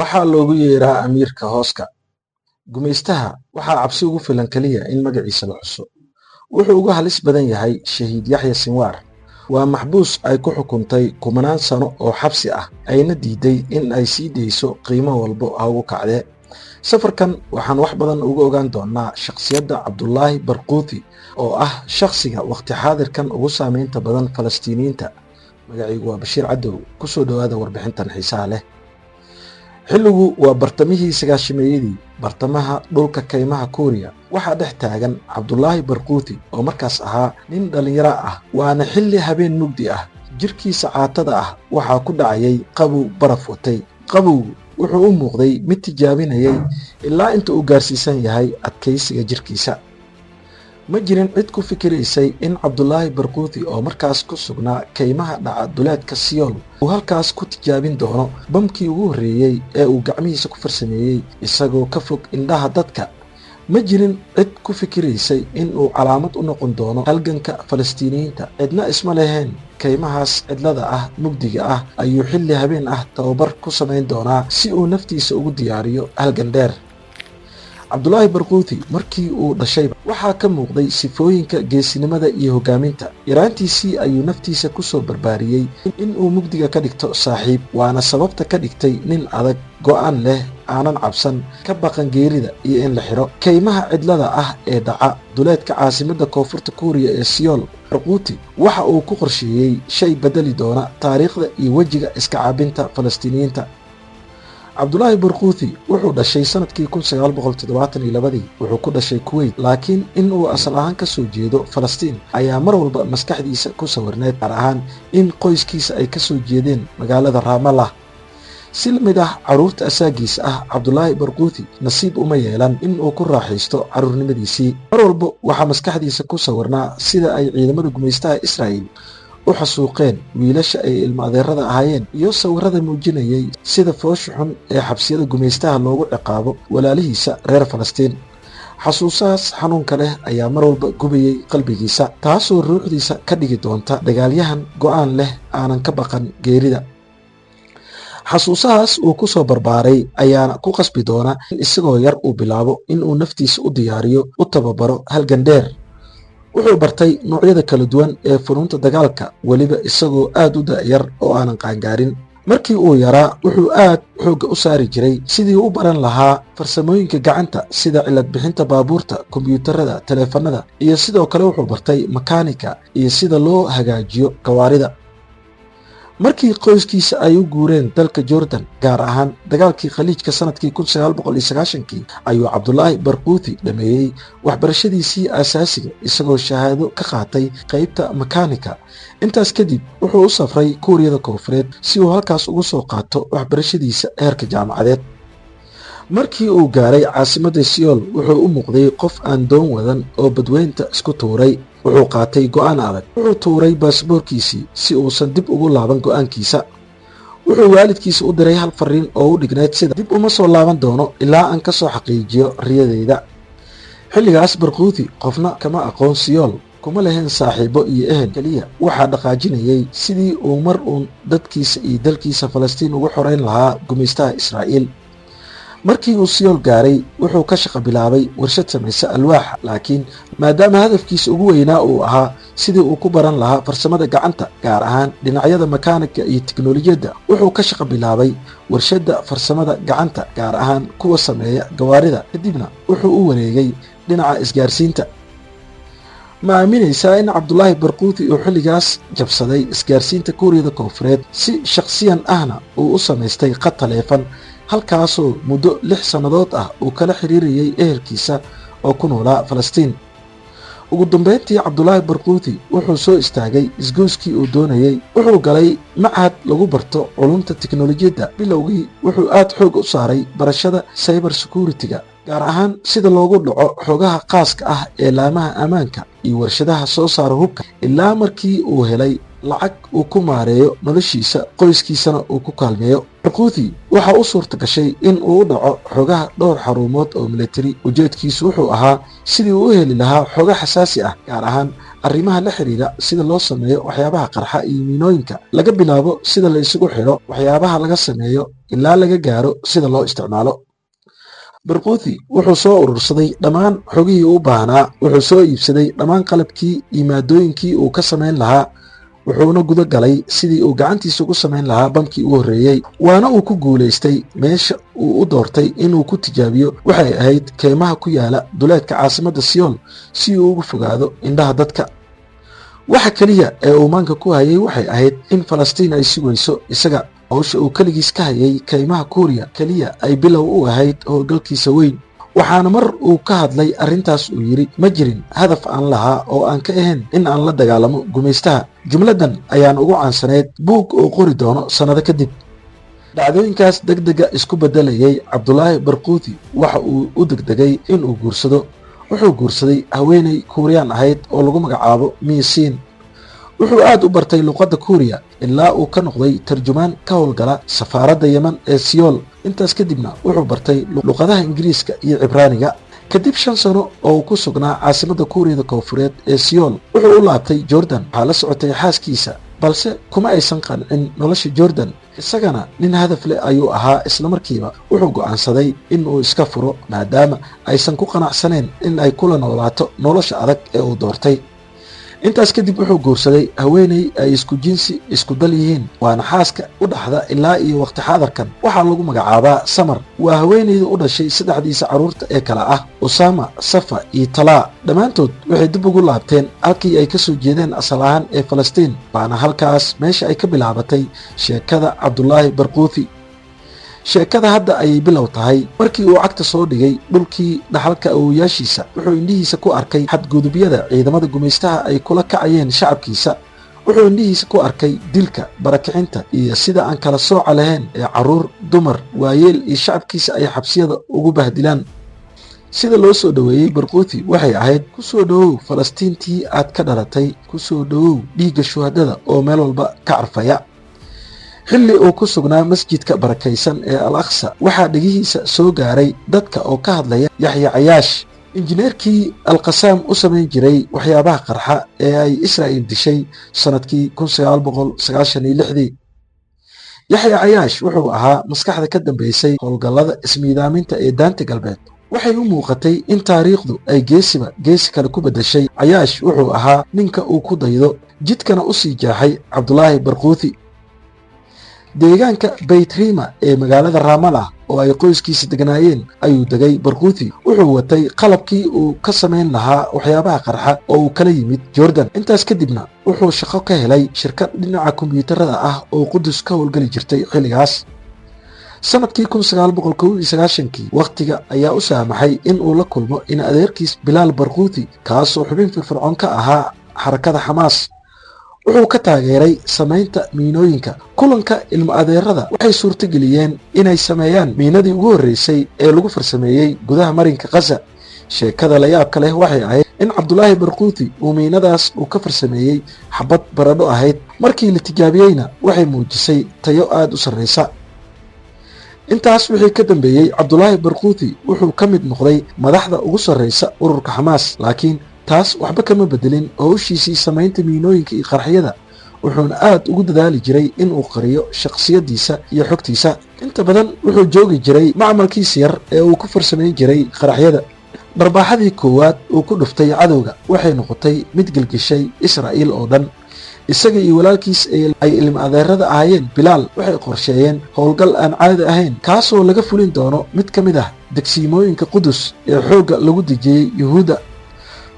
waxaa loogu yeeraa amiirka hooska. Gumaystaha waxaa cabsi ugu filan kaliya in magaciisa la xuso. Wuxuu uga halis badan yahay Shahiid Yaxya Sinwaar. Waa maxbuus ay ku xukuntay kumanaan sano oo xabsi ah, ayna diiday in ay sii deyso qiimo walbo ha ugu kacdee. Safarkan waxaan wax badan uga ogaan doonaa shakhsiyadda Cabdulaahi Barquuti oo ah shakhsiga waqti xaadirkan ugu saameynta badan Falastiiniyiinta. Magacaygu waa Bashiir Cadow. Ku soo dhawaada warbixintan xiisaha leh. xilligu waa bartamihii sagaashimeeyadii, bartamaha dhulka kaymaha Kuuriya. waxaa dhex taagan Cabdulaahi Barquuti oo markaas ahaa nin dhallinyaro ah, waana xilli habeen mugdi ah. jirkiisa caatada ah waxaa ku dhacayay qabow baraf watay. qabowgu wuxuu u muuqday mid tijaabinayay ilaa inta uu gaarsiisan yahay adkaysiga jirkiisa. ma jirin cid ku fikiraysay in Cabdulaahi Barquuti oo markaas ku sugnaa kaymaha dhaca duleedka Siyool uu halkaas ku tijaabin doono bamkii ugu horreeyey ee uu gacmihiisa ku farsameeyey isagoo ka fog indhaha dadka. ma jirin cid ku fikiraysay in uu calaamad u noqon doono halganka Falastiiniyiinta. cidna isma leheen kaymahaas cidlada ah mugdiga ah ayuu xilli habeen ah tababar ku samayn doonaa si uu naftiisa ugu diyaariyo halgan dheer. Cabdulaahi Barquuti markii uu dhashayba waxaa ka muuqday sifooyinka geesinimada iyo hogaaminta. yaraantiisii ayuu naftiisa ku soo barbaariyey in uu mugdiga ka dhigto saaxiib, waana sababta ka dhigtay nin adag, go'aan leh, aanan cabsan, ka baqan geerida iyo in la xiro. kaymaha cidlada ah ee dhaca duleedka caasimadda koonfurta Kuuriya ee Siyool, Barquuti waxa uu ku qorsheeyey shay bedeli doona taariikhda iyo wejiga iska caabinta Falastiiniyiinta. Cabdulaahi Barquuti wuxuu dhashay sanadkii 1972. wuxuu ku dhashay Kuwait, laakiin in uu asal ahaan ka soo jeedo Falastiin ayaa mar walba maskaxdiisa ku sawirneed, gaar ahaan in qoyskiisa ay ka soo jeedeen magaalada Ramallah. si la mid ah carruurta asaagiisa ah, Cabdulaahi Barquuti nasiib uma yeelan in uu ku raaxaysto carruurnimadiisii. mar walba waxaa maskaxdiisa ku sawirnaa sida ay ciidamada gumaystaha Israa'iil u xasuuqeen wiilasha ay ilmo adeerada ahaayeen, iyo sawirada muujinayay sida foosha xun ee xabsiyada gumaystaha loogu ciqaabo walaalihiisa reer Falastiin. xasuusahaas xanuunka leh ayaa mar walba gubayay qalbigiisa, taasoo ruuxdiisa ka dhigi doonta dagaalyahan go'aan leh, aanan ka baqan geerida. xasuusahaas uu ku soo barbaaray ayaana ku qasbi doona in isagoo yar uu bilaabo in uu naftiisa u diyaariyo, u tababaro halgan dheer. wuxuu bartay noocyada kala duwan ee funuunta dagaalka, weliba isagoo aad u da'yar oo aanan qaangaarin. markii uu yaraa wuxuu aad xoogga u saari jiray sidii u baran lahaa farsamooyinka gacanta sida cilad bixinta baabuurta, kombiyuutarada, taleefannada, iyo sidoo kale wuxuu bartay makaanika iyo sida loo hagaajiyo gawaarida. markii qoyskiisa ay u guureen dalka Jordan, gaar ahaan dagaalkii Khaliijka sanadkii 1990, ayuu Cabdulaahi Barquuti dhameeyey waxbarashadiisii aasaasiga isagoo shahaado ka qaatay qaybta makaanika. intaas kadib wuxuu u safray Kuuriyada Koonfureed si uu halkaas ugu soo qaato waxbarashadiisa heerka jaamacadeed. markii uu gaaray caasimadda Siyool wuxuu u muuqday qof aan doon wadan oo badweynta isku tuuray. wuxuu qaatay go'aan adag. wuxuu tuuray baasaboorkiisii si uusan dib ugu laaban go'aankiisa. wuxuu waalidkiisa u diray hal fariin oo u dhignayd sida: dib uma soo laaban doono ilaa aan ka soo xaqiijiyo riyadeyda. xilligaas Barquuti qofna kama aqoon Siyool, kuma lahayn saaxiibo iyo ehel. keliya waxaa dhaqaajinayay sidii uu mar uun dadkiisa iyo dalkiisa Falastiin ugu xoreyn lahaa gumaystaha Israa'iil. markii uu Siyool gaaray wuxuu ka shaqo bilaabay warshad samaysa alwaaxa, laakiin maadaama hadafkiisa ugu weynaa uu ahaa sidii uu ku baran lahaa farsamada gacanta, gaar ahaan dhinacyada makaanika iyo tiknoolajiyadda, wuxuu ka shaqo bilaabay warshadda farsamada gacanta, gaar ahaan kuwa sameeya gawaarida. kadibna wuxuu u wareegay dhinaca isgaarsiinta. ma aaminaysaa in Cabdulaahi Barquuti uu xilligaas jabsaday isgaarsiinta Kuuriyada Koonfureed, si shakhsiyan ahna uu u samaystay khad taleefan, halkaasoo muddo 6 sannadood ah uu kala xiriirayay ehelkiisa oo ku noolaa Falastiin. ugu dambeyntii Cabdulaahi Barquuti wuxuu soo istaagay isgoyskii uu doonayay. wuxuu galay machad lagu barto culumta tiknoolajiyadda. bilowgii wuxuu aad xoog u saaray barashada cyber security-ga, gaar ahaan sida loogu dhaco xogaha khaaska ah ee laamaha ammaanka iyo warshadaha soo saara hubka, ilaa markii uu helay lacag uu ku maareeyo noloshiisa, qoyskiisana uu ku kaalmeeyo. barquuthi waxa u suurta gashay in uu u dhaco xogaha dhowr xarumood oo military. ujeedkiisu wuxuu ahaa sidii uu u heli lahaa xogo xasaasi ah, gaar ahaan arrimaha la xiriira sida loo sameeyo waxyaabaha qarxa iyo miinooyinka, laga bilaabo sida la isugu xidho waxyaabaha laga sameeyo ilaa laga gaaro sida loo isticmaalo. barquuthi wuxuu soo urursaday dhammaan xogihii u baahnaa, wuxuu soo iibsaday dhammaan qalabkii iyo maadooyinkii uu ka samayn lahaa, wuxuuna guda galay sidii uu gacantiisa ugu samayn lahaa bamkii ugu horreeyey. waana uu ku guulaystay. meesha uu u doortay inuu ku tijaabiyo waxay ahayd keymaha ku yaala duleedka caasimadda siyool si uu uga fogaado indhaha dadka. waxa keliya ee uu maanka ku hayay waxay ahayd in falastiin ay sugayso isaga. hawsha uu keligiis ka hayay keymaha kuuriya keliya ay bilow u ahayd howlgalkiisa weyn. waxaana mar uu ka hadlay arrintaas uu yidhi, ma jirin hadaf aan lahaa oo aan ka ahayn in aan la dagaalamo gumaystaha. jumladdan ayaan ugu caansanayd buug oo qori doono sannado kadib. dhacdooyinkaas degdega isku beddelayay, cabdulaahi barquuthi waxa uu u degdegay inuu guursado. wuxuu guursaday haweenay kuuriyaan ahayd oo lagu magacaabo miisiin. wuxuu aad u bartay luqadda kuuriya ilaa uu ka noqday tarjumaan ka howlgala safaaradda yeman ee siyool. intaas kadibna wuxuu bartay luqadaha ingiriiska iyo cibraaniga. kadib 5 sano oo uu ku sugnaa caasimadda kuuriyada koonfureed ee siyool, wuxuu u laabtay jordan. waxaa la socotay xaaskiisa, balse kuma aysan qancin nolosha jordan. isagana nin hadaf leh ayuu ahaa. islamarkiiba wuxuu go'aansaday in uu iska furo maadaama aysan ku qanacsaneen in ay kula noolaato nolosha adag ee uu doortay. intaas kadib wuxuu guursaday haweenay ay isku jinsi isku dal yihiin, waana xaaska u dhaxda ilaa iyo waqti xaadarkan. waxaa lagu magacaabaa samar. waa haweenayda u dhashay 3diisa carruurta ee kala ah usaama, safa iyo talaa. dhammaantood waxay dib ugu laabteen halkii ay ka soo jeedeen asal ahaan ee falastiin. waana halkaas meesha ay ka bilaabatay sheekada cabdulaahi barquuthi. sheekada hadda ayay bilow tahay. markii uu cagta soo dhigay dhulkii dhaxalka awowayaashiisa, wuxuu indhihiisa ku arkay xadgudubyada ciidamada gumaystaha ay kula kacayeen shacabkiisa. wuxuu indhihiisa ku arkay dilka, barakicinta iyo sida aan kala sooca lahayn ee carruur, dumar, waayeel iyo shacabkiisa ay xabsiyada ugu bahdilaan. sida loo soo dhoweeyey barquuthi waxay ahayd, ku soo dhowow falastiintii aad ka dhalatay, ku soo dhowow dhiigga shuhadada oo meel walba ka carfaya. xilli uu ku sugnaa masjidka barakaysan ee al aqsa, waxaa dhegihiisa soo gaaray dadka oo ka hadlaya yaxya cayaash, injineerkii alqasaam u samayn jiray waxyaabaha qarxa ee ay israa'iil dishay sannadkii 1996. yaxya cayaash wuxuu ahaa maskaxda ka dambaysay howlgallada ismiidaaminta ee daanta galbeed. waxay u muuqatay in taariikhdu ay geesiba geesi kale ku beddeshay. cayaash wuxuu ahaa ninka uu ku daydo, jidkana u sii jaaxay cabdulaahi barquuthi. deegaanka baytrima ee magaalada ramallah oo ay qoyskiisa degnaayeen ayuu degay barquuthi. wuxuu watay qalabkii uu ka samayn lahaa waxyaabaha qarxa oo uu kala yimid jordan. intaas kadibna wuxuu shaqo ka helay shirkad dhinaca kombiyuutarada ah oo qudus ka howlgeli jirtay xilligaas. sannadkii 1991 wakhtiga ayaa u saamaxay in uu la kulmo in adeerkiis bilaal barquuthi, kaasoo xubin firfircoon ka ahaa xarakada xamaas. wuxuu ka taageeray samaynta miinooyinka. kulanka ilmo adeerada waxay suurtageliyeen inay sameeyaan miinadii ugu horreysay ee lagu farsameeyey gudaha marinka Gaza. sheekada la yaabka leh waxay ahayd in cabdulaahi barquuthi uu miinadaas uu ka farsameeyey xabad baradho ahayd. markii la tijaabiyeyna waxay muujisay tayo aad u sarreysa. intaas wixii ka dambeeyey, cabdulaahi barquuthi wuxuu ka mid noqday madaxda ugu sarreysa ururka xamaas. laakiin taas waxba kama bedelin howshiisii samaynta miinooyinka iyo qarxiyada. wuxuuna aad ugu dadaali jiray inuu qariyo shakhsiyaddiisa iyo xogtiisa. inta badan wuxuu joogi jiray macmalkiisa yar ee uu ku farsamayn jiray qaraxyada. dharbaaxadii koowaad uu ku dhuftay cadowga waxay noqotay mid gelgeshay israa'iil oo dhan. isaga iyo walaalkiis ay ilmo adeerada ahaayeen bilaal waxay qorsheeyeen howlgal aan caadi ahayn, kaasoo laga fulin doono mid ka mid ah degsiimooyinka qudus ee xoogga lagu dejiyey yuhuudda.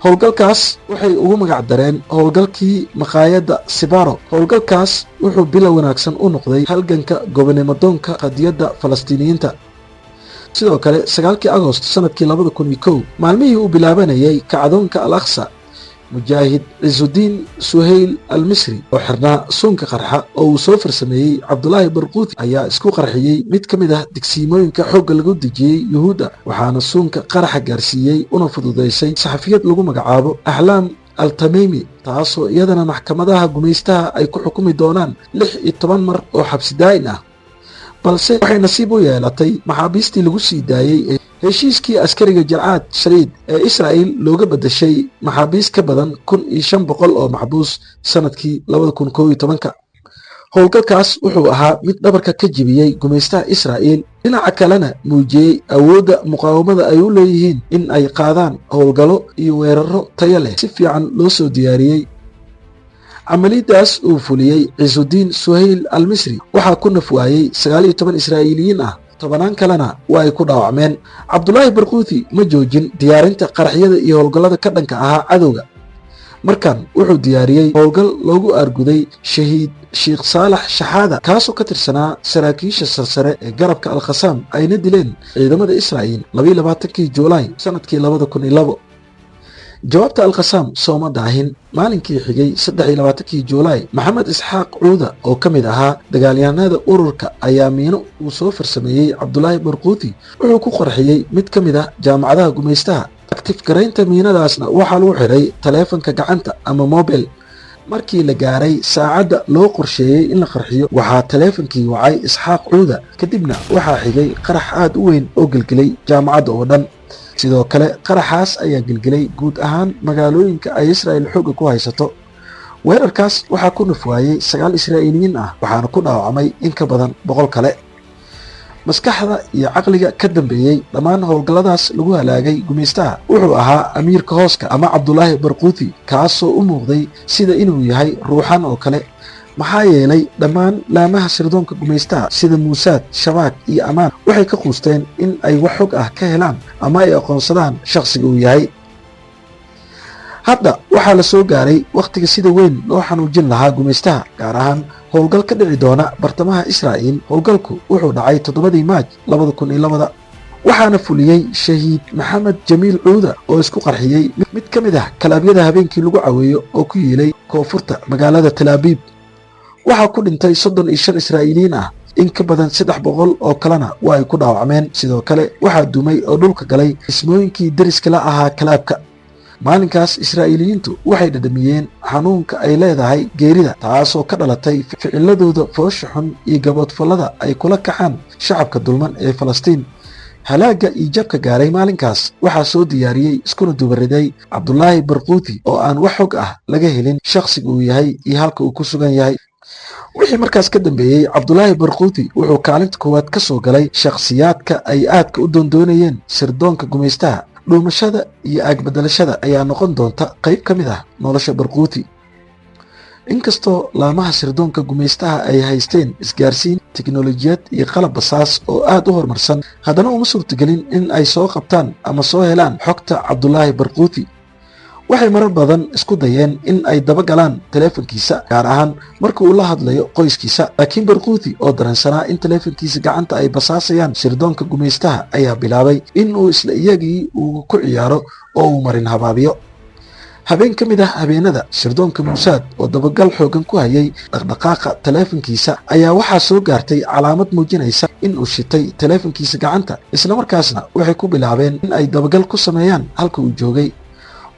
howlgalkaas waxay ugu magac dareen howlgalkii maqaayadda sibaro. howlgalkaas wuxuu bilow wanaagsan u noqday halganka gobonimodoonka qadiyadda falastiiniyiinta. sidoo kale 9 Agoosto sannadkii 2001, maalmihii uu bilaabanayay kacdoonka al aqsa, mujaahid cisudiin suhayl al misri oo xirnaa suunka qarxa oo uu soo farsameeyey cabdulaahi barquuthi ayaa isku qarxiyey mid ka mid ah degsiimooyinka xoogga lagu dejiyey yuhuudda. waxaana suunka qaraxa gaarsiiyey una fududaysay saxafiyad lagu magacaabo ahlaam al-tamimi, taasoo iyadana maxkamadaha gumaystaha ay ku xukumi doonaan 16 mar oo xabsi daa'in ah. balse waxay nasiib u yeelatay maxaabiistii lagu sii daayey heshiiskii askariga Jalcaad Shariid ee Israa'iil looga bedeshay maxaabiis ka badan 1500 oo maxbuus sanadkii 2011. howlgalkaas wuxuu ahaa mid dhabarka ka jibiyey gumaystaha Israa'iil, dhinaca kalena muujiyey awoodda muqaawamada ay u leeyihiin in ay qaadaan howlgallo iyo weeraro tayo leh si fiican loo soo diyaariyey. camaliyadaas uu fuliyey Ciisudiin Suhayl al-Misri waxaa ku naf waayey 19 Israa'iiliyiin ah, tobanaan kalena waa ay ku dhaawacmeen. Cabdulaahi Barquuti ma joojin diyaarinta qaraxyada iyo howlgallada ka dhanka ahaa cadowga. markan wuxuu diyaariyey howlgal loogu arguday shahiid Sheekh Saalax Shaxaada, kaasoo ka tirsanaa saraakiisha sarsare ee garabka Al-Qassam ayna dileen ciidamada Israa'iil 22 Juulaay sanadkii 2002. jawaabta Al-Qassam sooma daahin. maalinkii xigay 23 Juulaay, Maxamed Isxaaq Cuuda oo ka mid ahaa dagaalyahanada ururka ayaa miino uu soo farsameeyey Cabdulaahi Barquuti wuxuu ku qarxiyey mid ka mid ah jaamacadaha gumaystaha. aktif garaynta miinadaasna waxaa lagu xiray taleefanka gacanta ama mobile. markii la gaaray saacadda loo qorsheeyey in la qarxiyo, waxaa taleefankii wacay Isxaaq Cuuda, kadibna waxaa xigay qarax aad u weyn oo gelgelay jaamacadda oo dhan. sidoo kale qaraxaas ayaa gelgelay guud ahaan magaalooyinka ay Israa'iil xoogga ku haysato. weerarkaas waxaa ku naf waayey 9 Israa'iiliyiin ah, waxaana ku dhaawacmay in ka badan 100 kale. maskaxda iyo caqliga ka dambeeyey dhammaan howlgalladaas lagu halaagay gumaystaha wuxuu ahaa amiirka hooska ama Cabdulaahi Barquuti, kaasoo u muuqday sida inuu yahay ruuxan oo kale. maxaa yeelay dhammaan laamaha sirdoonka gumaystaha sida Muusaad, Shabaag iyo Amaan waxay ka quusteen in ay wax xog ah ka helaan ama ay aqoonsadaan shakhsiga uu yahay. hadda waxaa la soo gaaray wakhtiga sida weyn loo xanuujin lahaa gumaystaha, gaar ahaan howlgal ka dhici doona bartamaha Israa'iil. howlgalku wuxuu dhacay 7 Maaj 2002, waxaana fuliyey shahiid Maxamed Jamiil Cuuda oo isku qarxiyey mid ka mid ah kalaabyada habeenkii lagu caweeyo oo ku yiilay koonfurta magaalada Tel Aviv. waxaa ku dhintay 35 Israa'iiliyiin ah, in ka badan 300 oo kalena waa ay ku dhaawacmeen. sidoo kale waxaa dumay oo dhulka galay dhismooyinkii deriska la ahaa kalaabka. maalinkaas Israa'iiliyiintu waxay dhadhamiyeen xanuunka ay leedahay geerida, taasoo ka dhalatay ficiladooda foosha xun iyo gaboodfallada ay kula kacaan shacabka dulman ee Falastiin. halaaga iyo jabka gaaray maalinkaas waxaa soo diyaariyey iskuna dubariday Cabdulaahi Barquuti oo aan wax xog ah laga helin shakhsiga uu yahay iyo halka uu ku sugan yahay. wixii markaas ka dambeeyey, Cabdulaahi Barquuti wuxuu kaalinta koowaad ka soo galay shakhsiyaadka ay aadka u doondoonayeen sirdoonka gumaystaha. dhuumashada iyo aagbedelashada ayaa noqon doonta qayb ka mid ah nolosha Barquuti. inkastoo laamaha sirdoonka gumaystaha ay haysteen isgaarsiin, tiknoolajiyad iyo qalab basaas oo aad u horumarsan, haddana uma suurtagelin in ay soo qabtaan ama soo helaan xogta Cabdulaahi Barquuti. waxay marar badan isku dayeen in ay daba galaan taleefankiisa, gaar ahaan marka uu la hadlayo qoyskiisa. laakiin Barquuti oo dareensanaa in taleefankiisa gacanta ay basaasayaan sirdoonka gumaystaha ayaa bilaabay in uu isla iyagii uu ku ciyaaro oo uu marin habaabiyo. habeen ka mid ah habeenada, sirdoonka Muusaad oo dabagal xoogan ku hayay dhaqdhaqaaqa taleefankiisa ayaa waxaa soo gaartay calaamad muujinaysa in uu shitay taleefankiisa gacanta. isla markaasna waxay ku bilaabeen in ay dabagal ku sameeyaan halka uu joogay.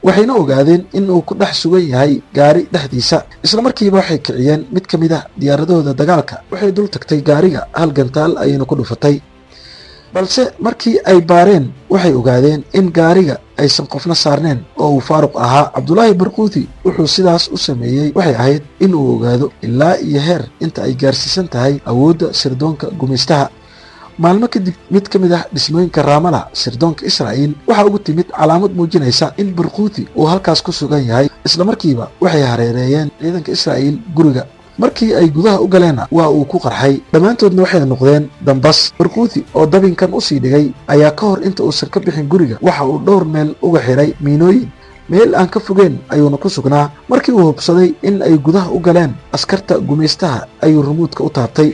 waxayna ogaadeen in uu ku dhex sugan yahay gaari dhexdiisa. isla markiiba waxay kiciyeen mid ka mid ah diyaaradooda dagaalka. waxay dul tagtay gaariga, hal gantaal ayayna ku dhufatay. balse markii ay baareen waxay ogaadeen in gaariga aysan qofna saarneen oo uu faaruq ahaa. Cabdulaahi Barquuti wuxuu sidaas u sameeyey waxay ahayd in uu ogaado ilaa iyo heer inta ay gaarsiisan tahay awoodda sirdoonka gumaystaha. maalmo kadib, mid ka mid ah dhismooyinka Raamala sirdoonka Israa'iil waxaa ugu timid calaamad muujinaysa in Barquuti uu halkaas ku sugan yahay. isla markiiba waxay hareereeyeen ciidanka Israa'iil guriga. markii ay gudaha u galeenna waa uu ku qarxay. dhammaantoodna waxay noqdeen dambas. Barquuti oo dabinkan u sii dhigay ayaa ka hor inta uusan ka bixin guriga waxa uu dhowr meel uga xiray miinooyin. meel aan ka fogeen ayuuna ku sugnaa. markii uu hubsaday in ay gudaha u galeen askarta gumaystaha ayuu rumuudka u taabtay.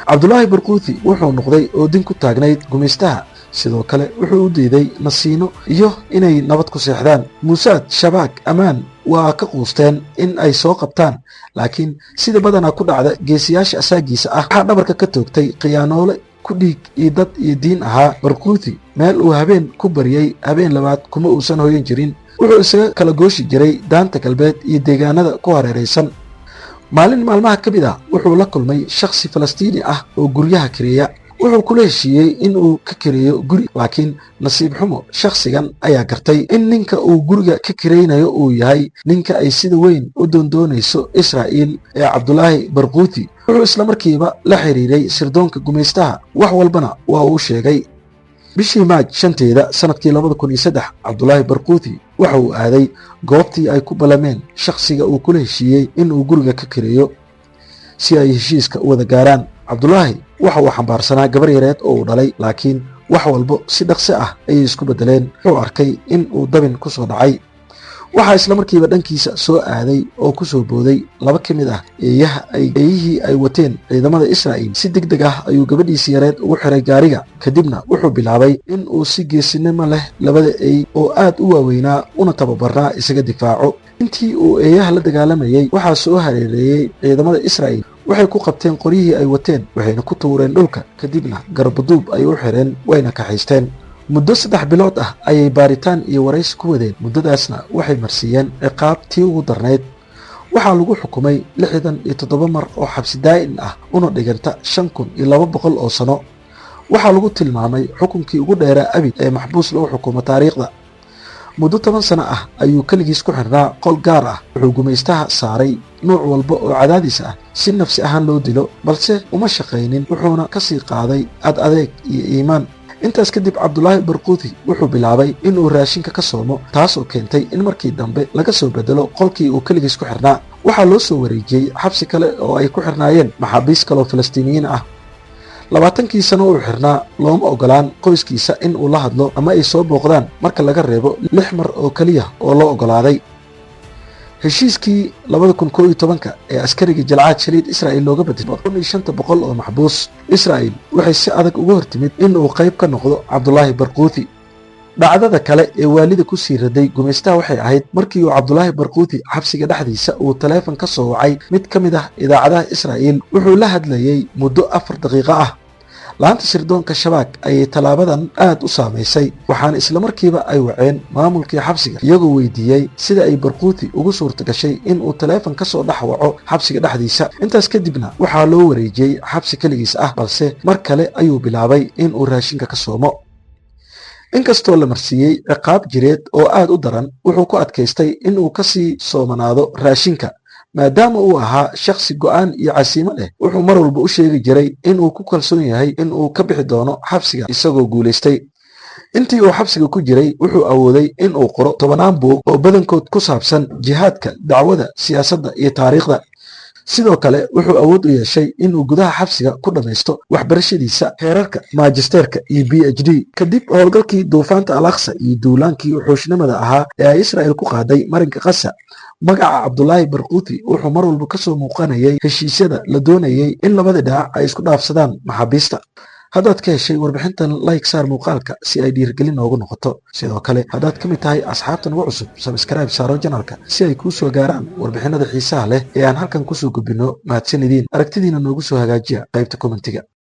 Cabdulaahi Barquuti wuxuu noqday oo din ku taagnayd gumaystaha. sidoo kale wuxuu u diiday nasiino iyo inay nabad ku seexdaan. Muusaad, Shabaag, Amaan waa ka quusteen in ay soo qabtaan, laakiin sida badanaa ku dhacda geesiyaasha asaagiisa ah, waxaa dhabarka ka toogtay khiyaanoole ku dhiig iyo dad iyo diin ahaa. Barquuti meel uu habeen ku bariyey, habeen labaad kuma uusan hoyan jirin. wuxuu isaga kala gooshi jiray daanta galbeed iyo deegaanada ku hareeraysan. maalin maalmaha ka mid ah wuxuu la kulmay shakhsi falastiini ah oo guryaha kireeya. wuxuu kula heshiiyey in uu ka kireeyo guri, laakiin nasiib xumo shakhsigan ayaa gartay in ninka uu guriga ka kiraynayo uu yahay ninka ay sida weyn u doondoonayso Israa'iil ee Cabdulaahi Barquuti. wuxuu isla markiiba la xiriiray sirdoonka gumaystaha, wax walbana waa uu sheegay. bishii Maaj 5teeda sanadkii 2003 Cabdulaahi Barquuti waxa uu aaday goobtii ay ku ballameen shakhsiga uu kula heshiiyey in uu guriga ka kireeyo si ay heshiiska u wada gaaraan. Cabdulaahi waxa uu xambaarsanaa gabar yareed oo uu dhalay, laakiin wax walba si dhaqso ah ayay isku beddeleen. wuxuu arkay in uu dabin ku soo dhacay. waxaa isla markiiba dhankiisa soo aaday oo ku soo booday laba ka mid ah eeyihii ay wateen ciidamada Israa'iil. si degdeg ah ayuu gabadhiisii yareed ugu xiray gaariga, kadibna wuxuu bilaabay in uu si geesinimo leh labada eey oo aad u waaweynaa una tababarnaa isaga difaaco. intii uu eeyaha la dagaalamayay waxaa soo hareereeyey ciidamada Israa'iil. waxay ku qabteen qoryihii ay wateen, waxayna ku tuureen dhulka, kadibna garbaduub ay u xireen wayna kaxaysteen. muddo 3 bilood ah ayay baaritaan iyo waraysi ku wadeen. muddadaasna waxay marsiiyeen ciqaab tii ugu darnayd. waxaa lagu xukumay 67 mar oo xabsi daa'im ah una dhiganta 5200 oo sano. waxaa lagu tilmaamay xukunkii ugu dheeraa abid ee maxbuus lagu xukumo taariikhda. muddo 10 sano ah ayuu keligiis ku xirnaa qol gaar ah. wuxuu gumaystaha saaray nooc walba oo cadaadis ah si nafsi ahaan loo dilo, balse uma shaqaynin. wuxuuna ka sii qaaday adeeg iyo iimaan. intaas kadib Cabdulaahi Barquuti wuxuu bilaabay in uu raashinka ka soomo, taasoo keentay in markii dambe laga soo bedelo qolkii uu keligiis ku xirnaa. waxaa loo soo wareejiyey xabsi kale oo ay ku xirnaayeen maxaabiis kaloo Falastiiniyiin ah. 20kii sano uu xirnaa looma ogolaan qoyskiisa in uu la hadlo ama ay soo booqdaan, marka laga reebo 6 mar oo keliya oo loo ogolaaday. heshiiskii 2011 ee askariga Jalcaad Shaliid Israa'iil looga bedelay 500 oo maxbuus. Israa'iil waxay si adag uga hortimid in uu qayb ka noqdo Cabdulaahi Barquuti. dhacdada kale ee waalida ku sii raday gumaystaha waxay ahayd markii uu Cabdulaahi Barquuti xabsiga dhexdiisa uu taleefan ka soo wacay mid ka mid ah idaacadaha Israa'iil. wuxuu la hadlayay muddo 4 daqiiqo ah. laanta sirdoonka shabaag ayay talaabadan aad u saamaysay, waxaana isla markiiba ay waceen maamulkii xabsiga iyagoo weydiiyey sida ay Barquuti ugu suurta gashay in uu taleefan ka soo dhex waco xabsiga dhexdiisa. intaas kadibna waxaa loo wareejiyey xabsi keligiis ah, balse mar kale ayuu bilaabay in uu raashinka ka soomo. inkastoo la marsiiyey ciqaab jireed oo aad u daran, wuxuu ku adkaystay in uu ka sii soomanaado raashinka. maadaama uu ahaa shakhsi go'aan iyo casiimo leh, wuxuu mar walba u sheegi jiray in uu ku kalsoon yahay in uu ka bixi doono xabsiga isagoo guulaystay. intii uu xabsiga ku jiray wuxuu awooday in uu qoro 10 buug oo badankood ku saabsan jihaadka, dacwada, siyaasadda iyo taariikhda. sidoo kale wuxuu awood u yeeshay inuu gudaha xabsiga ku dhammaysto waxbarashadiisa heerarka maajisteerka iyo PhD. kadib howlgalkii duufaanta Al-Aqsa iyo duulaankii wuxuushnimada ahaa ee ay Israa'iil ku qaaday marinka Gaza, magaca Cabdulaahi Barquuti wuxuu mar walba ka soo muuqanayay heshiisyada la doonayay in labada dhinac ay isku dhaafsadaan maxaabiista. haddaad ka heshay warbixintan, like saar muuqaalka si ay dhiirigelin noogu noqoto. sidoo kale haddaad ka mid tahay asxaabta nagu cusub, subscribe saaro janalka si ay kuu soo gaaraan warbixinada xiisaha leh ee aan halkan kusoo gudbino. mahadsanidin. aragtidiina noogu soo hagaajiya qaybta commentiga.